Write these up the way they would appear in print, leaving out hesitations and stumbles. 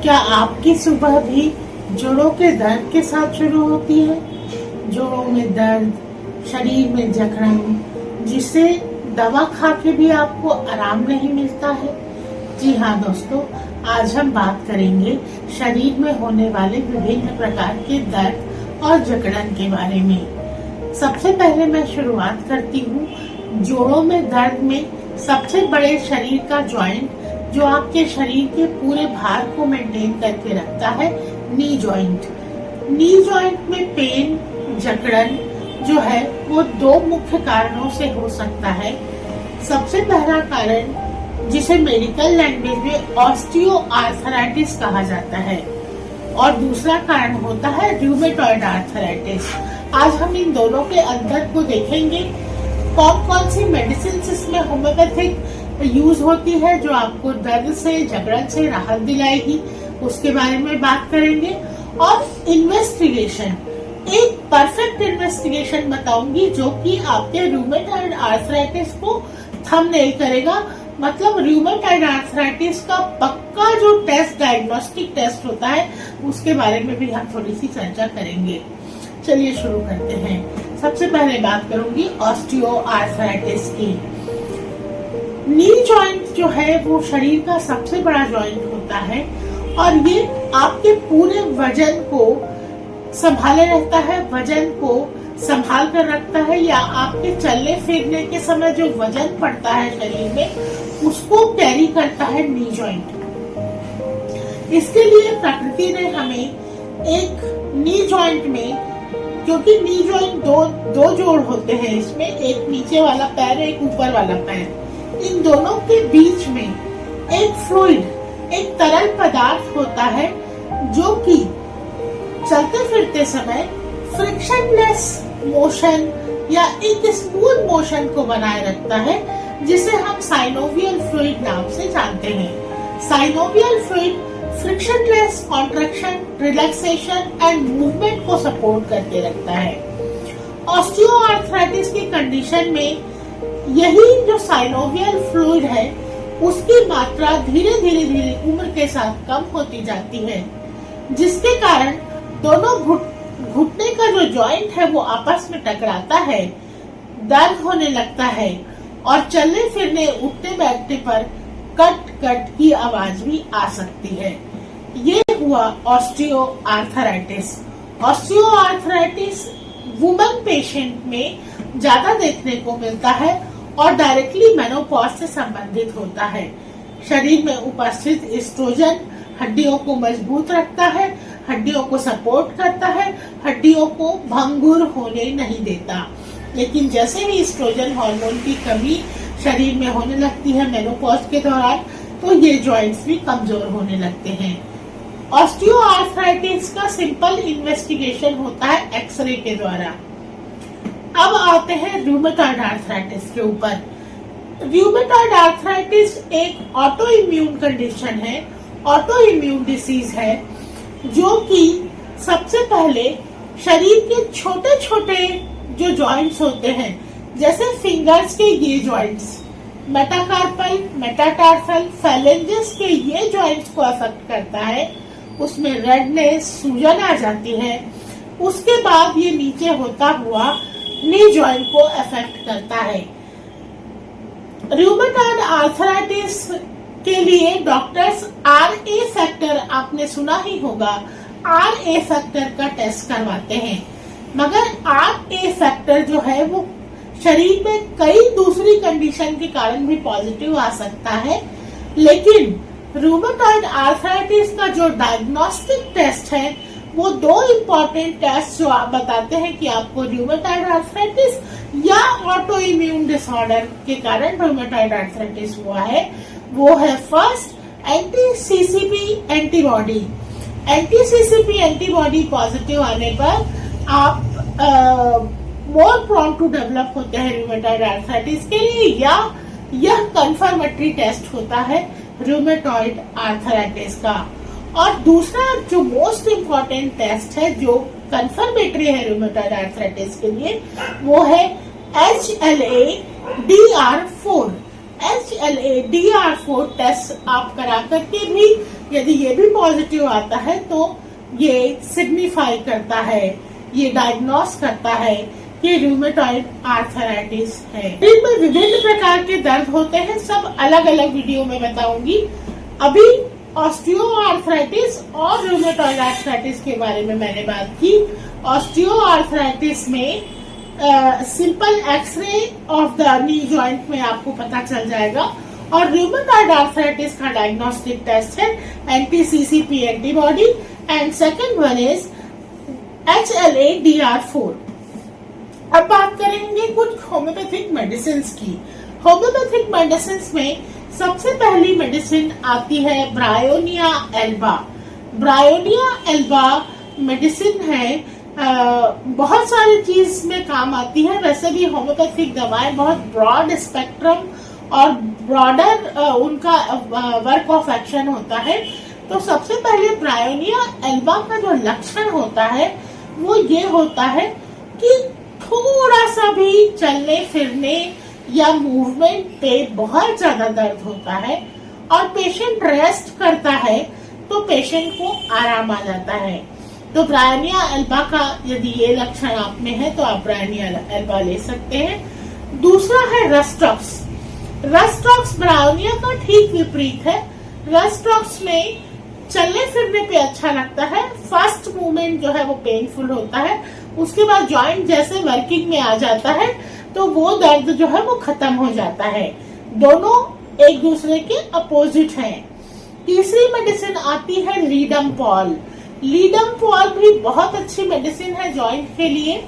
क्या आपकी सुबह भी जोड़ों के दर्द के साथ शुरू होती है? जोड़ों में दर्द, शरीर में जकड़न, जिससे दवा खा के भी आपको आराम नहीं मिलता है? जी हाँ दोस्तों, आज हम बात करेंगे शरीर में होने वाले विभिन्न प्रकार के दर्द और जकड़न के बारे में। सबसे पहले मैं शुरुआत करती हूँ जोड़ों में दर्द में सबसे बड़े शरीर का जॉइंट जो आपके शरीर के पूरे भार को मेंटेन करके रखता है, नी जॉइंट। नी जॉइंट में पेन, जकड़न जो है वो दो मुख्य कारणों से हो सकता है। सबसे पहला कारण, जिसे मेडिकल लैंग्वेज में ऑस्टियोआर्थराइटिस कहा जाता है, और दूसरा कारण होता है रूमेटॉइड आर्थराइटिस। आज हम इन दोनों के अंतर को देखेंगे। कौन कौन सी मेडिसिन इसमें होम्योपैथिक यूज होती है जो आपको दर्द से, जकड़न से राहत दिलाएगी, उसके बारे में बात करेंगे। और इन्वेस्टिगेशन, एक परफेक्ट इन्वेस्टिगेशन बताऊंगी जो कि आपके रूमेटॉइड आर्थराइटिस को थंबनेल करेगा। मतलब रूमेटॉइड आर्थराइटिस का पक्का जो टेस्ट, डायग्नोस्टिक टेस्ट होता है, उसके बारे में भी हम थोड़ी सी चर्चा करेंगे। चलिए शुरू करते हैं। सबसे पहले बात करूंगी ऑस्टियोआर्थराइटिस की। नी जॉइंट जो है वो शरीर का सबसे बड़ा जॉइंट होता है और ये आपके पूरे वजन को संभाले रहता है, वजन को संभाल कर रखता है, या आपके चलने फिरने के समय जो वजन पड़ता है शरीर में उसको कैरी करता है नी जॉइंट। इसके लिए प्रकृति ने हमें एक नी जॉइंट में, क्योंकि नी जॉइंट दो जोड़ होते हैं इसमें, एक नीचे वाला पैर, एक ऊपर वाला पैर, इन दोनों के बीच में एक फ्लूइड, एक तरल पदार्थ होता है जो कि चलते फिरते समय फ्रिक्शनलेस मोशन या एक स्मूथ मोशन को बनाए रखता है, जिसे हम साइनोवियल फ्लूइड नाम से जानते हैं। Synovial fluid frictionless contraction, relaxation and movement को सपोर्ट करके रखता है। ऑस्टियोआर्थराइटिस की कंडीशन में यही जो साइनोवियल फ्लूइड है उसकी मात्रा धीरे धीरे उम्र के साथ कम होती जाती है, जिसके कारण दोनों घुटने का जो जॉइंट है वो आपस में टकराता है, दर्द होने लगता है और चलने फिरने, उठने बैठने पर कट कट की आवाज भी आ सकती है। ये हुआ ऑस्टियोआर्थराइटिस। ऑस्टियोआर्थराइटिस वुमन पेशेंट में ज्यादा देखने को मिलता है और डायरेक्टली मेनोपॉज से संबंधित होता है। शरीर में उपस्थित एस्ट्रोजन हड्डियों को मजबूत रखता है, हड्डियों को सपोर्ट करता है, हड्डियों को भंगुर होने नहीं देता। लेकिन जैसे ही एस्ट्रोजन हार्मोन की कमी शरीर में होने लगती है मेनोपॉज के दौरान, तो ये जॉइंट्स भी कमजोर होने लगते हैं। ऑस्टियोआर्थराइटिस का सिंपल इन्वेस्टिगेशन होता है एक्सरे के द्वारा। अब आते हैं रूमेटॉइड आर्थराइटिस के ऊपर। रूमेटॉइड आर्थराइटिस एक ऑटो इम्यून कंडीशन है, ऑटो इम्यून डिसीज है, जो कि सबसे पहले शरीर के छोटे छोटे जो जॉइंट्स होते हैं, जैसे फिंगर्स के ये जॉइंट्स, मेटाकार्पल, मेटाटार्सल, फैलेंजेस के ये जॉइंट्स को अफेक्ट करता है। उसमें रेडनेस, सूजन आ जाती है। उसके बाद ये नीचे होता हुआ नी जॉइंट को अफेक्ट करता है। रूमेटॉइड आर्थराइटिस के लिए डॉक्टर्स RA फैक्टर, आपने सुना ही होगा, RA फैक्टर का टेस्ट करवाते हैं। मगर RA फैक्टर जो है वो शरीर में कई दूसरी कंडीशन के कारण भी पॉजिटिव आ सकता है। लेकिन रूमेटॉइड आर्थराइटिस का जो डायग्नोस्टिक टेस्ट है वो दो इम्पोर्टेंट टेस्ट जो आप बताते हैं कि आपको रूमेटॉइड आर्थराइटिस या ऑटो इम्यून डिसऑर्डर के कारण रूमेटॉइड आर्थराइटिस हुआ है, वो है फर्स्ट एंटी-CCP एंटीबॉडी। एंटी-CCP एंटीबॉडी पॉजिटिव आने पर आप मोर प्रोन टू डेवलप होते हैं रूमेटॉइड आर्थराइटिस के लिए, या यह कंफर्मेटरी टेस्ट होता है रूमेटॉइड आर्थराइटिस का। और दूसरा जो मोस्ट इम्पोर्टेंट टेस्ट है जो कंफर्मेटरी है रूमेटॉइड आर्थराइटिस के लिए, वो है HLA-DR4। HLA-DR4 टेस्ट आप करा करके भी यदि ये भी पॉजिटिव आता है तो ये सिग्निफाई करता है, ये डायग्नोस करता है कि रूमेटॉइड आर्थराइटिस है। इनमें विभिन्न प्रकार के दर्द होते हैं, सब अलग अलग वीडियो में बताऊंगी। अभी ऑस्टियो आर्थराइटिस और रूमेटॉइड आर्थराइटिस के बारे में मैंने बात की। ऑस्टियो आर्थराइटिस में simple x-ray of the knee joint में आपको पता चल जाएगा, और रूमेटॉइड आर्थराइटिस का डायग्नोस्टिक टेस्ट है anti CCP antibody, and second one is HLA-DR4। अब बात करेंगे कुछ होम्योपैथिक मेडिसिन की। होम्योपैथिक मेडिसिन में सबसे पहली मेडिसिन आती है bryonia alba. Bryonia alba medicine है, बहुत सारी चीज में काम आती है। वैसे भी होम्योपैथिक दवाएं बहुत ब्रॉड स्पेक्ट्रम और ब्रॉडर उनका वर्क ऑफ एक्शन होता है। तो सबसे पहले ब्रायोनिया एल्बा का जो लक्षण होता है वो ये होता है कि थोड़ा सा भी चलने फिरने या मूवमेंट पे बहुत ज्यादा दर्द होता है, और पेशेंट रेस्ट करता है तो पेशेंट को आराम आ जाता है। तो ब्रायोनिया एल्बा का यदि ये लक्षण आप में है तो आप ब्रायोनिया एल्बा ले सकते हैं। दूसरा है रस्टॉक्स। रस्टॉक्स ब्रायोनिया का ठीक विपरीत है। रस्टॉक्स में चलने फिरने पे अच्छा लगता है, फर्स्ट मूवमेंट जो है वो पेनफुल होता है, उसके बाद जॉइंट जैसे वर्किंग में आ जाता है तो वो दर्द जो है वो खत्म हो जाता है। दोनों एक दूसरे के अपोजिट हैं। तीसरी मेडिसिन आती है लीडम पॉल। लीडम पॉल भी बहुत अच्छी मेडिसिन है जॉइंट के लिए।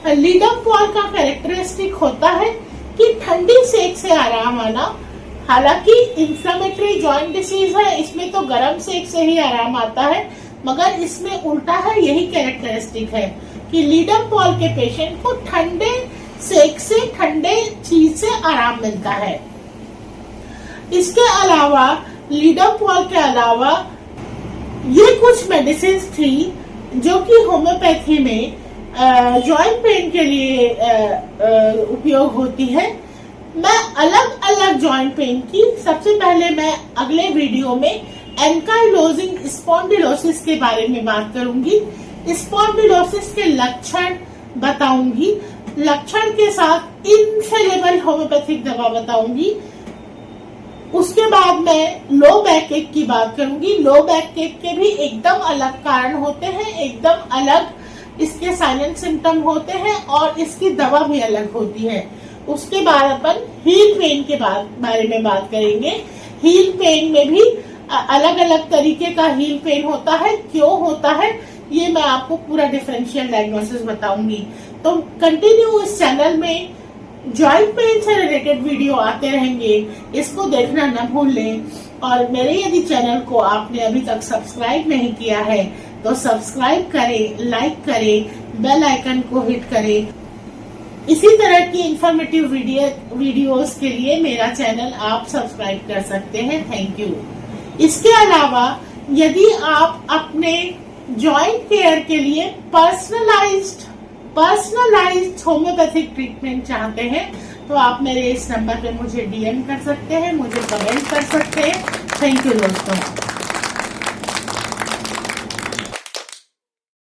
लीडम पॉल का कैरेक्टरिस्टिक होता है कि ठंडी सेक से आराम आना। हालांकि इंफ्लेमेटरी जॉइंट डिसीज है, इसमें तो गर्म सेक से ही आराम आता है, मगर इसमें उल्टा है, यही कैरेक्टरिस्टिक है कि लीडम पॉल के पेशेंट को ठंडे सेक से, ठंडे चीज से आराम मिलता है। इसके अलावा लीडम पॉल के अलावा ये कुछ मेडिसिन थी जो कि होम्योपैथी में जॉइंट पेन के लिए उपयोग होती है। मैं अलग अलग जॉइंट पेन की सबसे पहले मैं अगले वीडियो में एंकाइलोजिंग स्पॉन्डिलोसिस के बारे में बात करूंगी। स्पॉन्डिलोसिस के लक्षण बताऊंगी, लक्षण के साथ इनफेलेबल होम्योपैथिक दवा बताऊंगी। उसके बाद मैं लो बैक एक की बात करूंगी। लो बैक एक के भी एकदम अलग कारण होते हैं, एकदम अलग इसके साइलेंट सिम्टम होते हैं, और इसकी दवा भी अलग होती है। उसके बाद अपन हील पेन के बारे में बात करेंगे। हील पेन में भी अलग अलग तरीके का हील पेन होता है, क्यों होता है ये मैं आपको पूरा डिफरेंशियल डायग्नोसिस बताऊंगी। तो कंटिन्यू इस चैनल में जॉइंट पेन से रिलेटेड वीडियो आते रहेंगे, इसको देखना न भूलें। और मेरे यदि चैनल को आपने अभी तक सब्सक्राइब नहीं किया है तो सब्सक्राइब करें, लाइक करें, बेल आइकन को हिट करें। इसी तरह की इंफॉर्मेटिव वीडियोस के लिए मेरा चैनल आप सब्सक्राइब कर सकते हैं। Thank you. इसके अलावा यदि आप अपने जॉइंट केयर के लिए पर्सनलाइज्ड होम्योपैथिक ट्रीटमेंट चाहते हैं तो आप मेरे इस नंबर पे मुझे DM कर सकते हैं, मुझे कमेंट कर सकते हैं। थैंक यू दोस्तों।